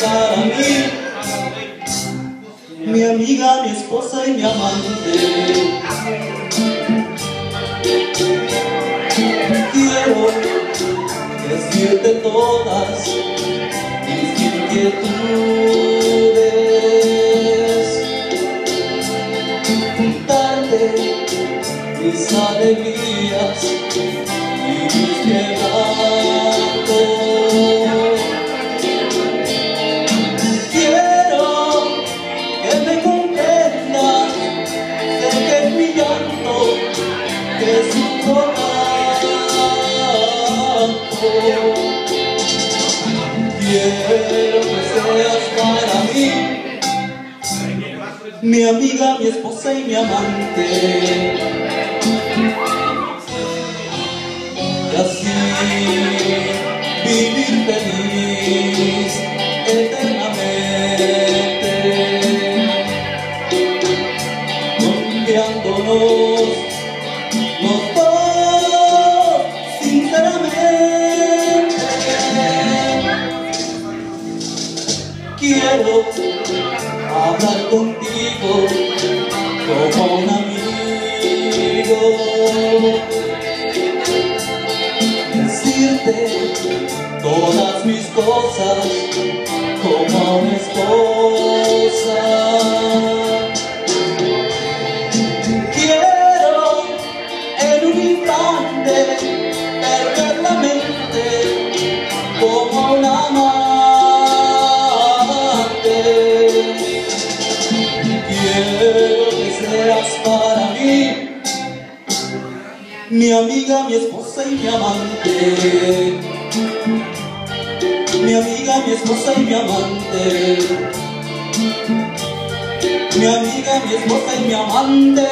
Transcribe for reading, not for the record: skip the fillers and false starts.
para mí, mi amiga, mi esposa y mi amante. Quiero decirte todas mis inquietudes, contarte mis alegrías y mis quebrantos. Quiero que me comprendas, sé que es mi llanto, que es un quiero que seas para mí, mi amiga, mi esposa y mi amante. Y así vivir feliz eternamente, confiándonos los dos sinceramente. Quiero hablar contigo como un amigo, decirte todas mis cosas como a una esposa. Quiero en un instante perder la mente como a un amante. Quiero que seas para mí, mi amiga, mi esposa y mi amante. Mi amiga, mi esposa y mi amante. Mi amiga, mi esposa y mi amante.